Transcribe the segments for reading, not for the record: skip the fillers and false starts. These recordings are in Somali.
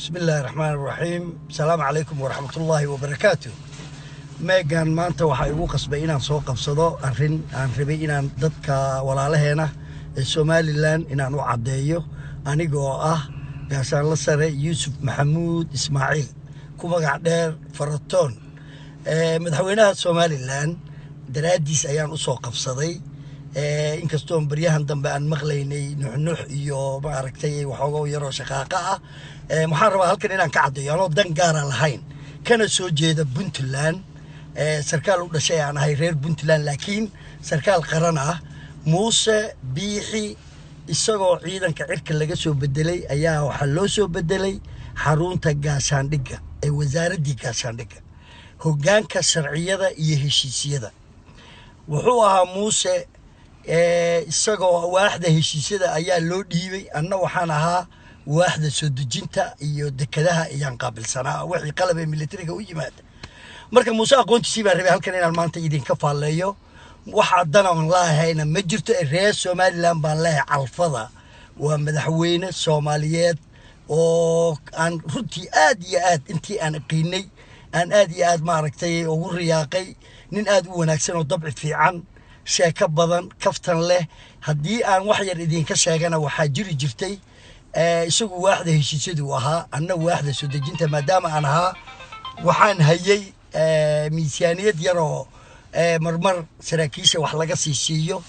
بسم الله الرحمن الرحيم. السلام عليكم ورحمة الله وبركاته. meegan maanta waxa igu qasbay inaan soo qabsado arrin aan rabay inaan dadka walaalaheena ee Somaliland inaan u cadeeyo anigoo ah gaashaan la sare Yuusuf Maxamuud Ismaaciil ku magac dheer Faratoon madaxweynaha Somaliland daraadiis ayaan u soo qabsaday inkastoo baryahan dambe aan maqlaynay nuux iyo ma aragtay waxoogaa yar oo shaqaaqa ah waxaan rabaa halkan inaan ka cadeeyo anoo dan gaar ah lahayn kana soo jeeda Puntland sarkaal u dhashay aan ahay reer Puntland laakiin sarkaal qaran ah Muuse Biixi isagoo ciidanka cirka laga soo bedelay ayaa waxa loo soo bedelay xarunta gaashaandhigga ee wasaaradda gaashaandhigga hoggaanka sharciyada iyo heshiisyada wuxuu ahaa Muuse isagoo waaxda heshiisyada ayaa loo dhiibay anna waxaan ahaa waaxda soo dejinta iyo dekedaha ayaan qaabilsanaa wixii qalab ee militariga u yimaada marka Muuse aqoontiisii baan rabay halkan inaan maanta idinka faaleeyo waxa danaan laahayna ma jirto reer Somaliland baan leeyahay alfada waa madaxweyne Soomaaliyeed oo aan runtii aad iyo aad intii aan qiinay aan aad iyo aad ma aragtay ugu riyaaqay nin aad u wanaagsan oo dabci fiican sheeko badan kaftan leh haddii aan wax yar idinka sheegana waxaa jiri jirtay isagu waaxda heshiisyadu ahaa anna waaxda soo dejinta maadaama aan ahaa waxaan hayay miisaaniyad yar oo marmar saraakiisha wax laga siiyo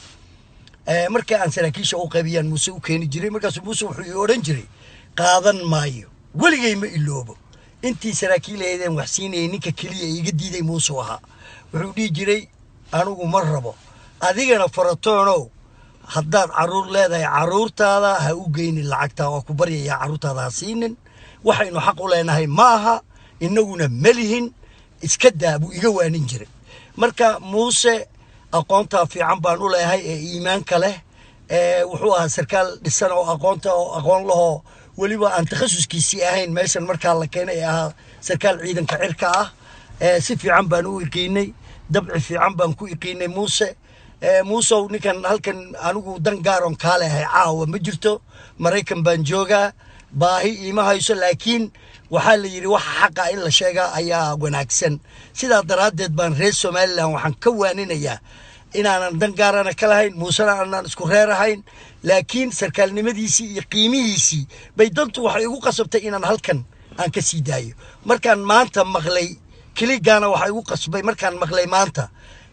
marka aan saraakiisha u qaybiyaan Muuse u keeni jiray markaas Muuse wuxuu oran jiray qaadan maayo waligay ma iloobo intii saraakiileedeen wax siinay ninka kaliya iga diiday Muuse waxa wuxuu dhigi jiray anigu ma rabo adigana Faratoonow haddaad caruur leedahay caruurtaada ha u geynin lacagta oo ku baryayaa caruurtaada ha siinin waxaynu xaq u leenahay maaha inaguna malihin iska daabu iga waanin jiray marka Muuse aqoonta fiican baan u leeyahay ee iimaanka leh wuxuu ahaa sarkaal dhisan oo aqoon laho waliba aan takhasuskiisii ahayn meeshan markaa la keenay ahaa sarkaal ciidanka cirka ah si fiican baan u iqiinay dabci fiican baan ku iqiinay Muuse Muuse ninkan halkan anigu dan gaaron ka leeyahay caawa ma jirto Mareykan baan joogaa baahi ima hayso laakiin waxaa la yiri wax xaq ah in la sheega ayaa wanaagsan sida daraadeed baan reer Somaliland waxaan ka waaninayaa inaanan dan gaarana ka lahayn Muuse aanan isku reerahayn laakiin sarkaalnimadiisii iyo qiimihiisii bay dantu waxay ugu qasabtay inaan halkan aan ka sii daayo markaan maanta maqlay kiligaana waxay ugu qasbay markaan maqlay maanta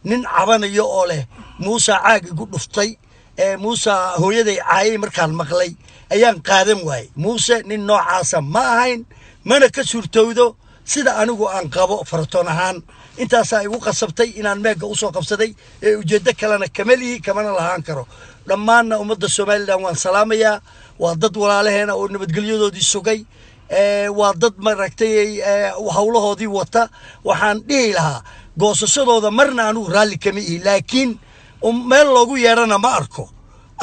nin cabanayo oo leh Muuse caag igu dhuftay Muuse hooyaday caayay markaan maqlay ayaan qaadan waayay Muuse nin noocaasa ma ahayn mana ka suurtowdo sida anigu aan qabo Faratoon ahaan intaas ay ugu qasabtay inaan meega u soo qabsaday ee ujeedada kalena kamalihi kamana lahaan karo dhammaan ummadda Somaliland waan salaamayaa waa dad walaalaheena oo nabadgelyadoodii sugay waa dad maragtay hawlahoodii wata waxaan dhihi lahaa goosashadooda marna aanu raali kama ihi laakiin meel loogu yeerana ma arko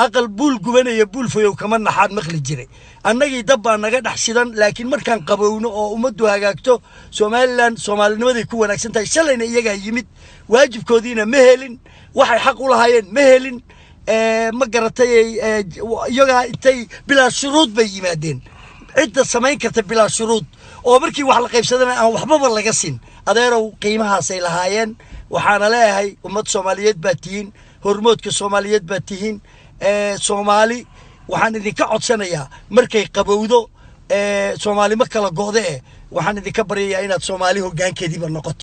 aqal buul gubanaya buul fayow kama naxaad maqli jiray annagii dab baa naga dhaxsidan laakiin markaan qabowno oo ummaddu hagaagto Somaliland Soomaalinimaday ku wanaagsan tahay shalayna iyaga yimid waajibkoodiina ma helin waxay xaq u lahaayeen ma helin ma garatay iyaga intay bilaa shuruud bay yimaadeen cidda samayn karta bilaa shuruud oo markii wax la qaybsadana aan waxba laga sin adeerow qiimahaas ay lahaayeen waxaana leeyahay ummad Soomaaliyeed baa tihiin hormoodka Soomaaliyeed baa tihiin Soomaali waxaan idinka codsanayaa markay qabowdo Soomaali ma kala go'de waxaan idinka baryayaa inaad Soomaali hoggaankeediiba noqoto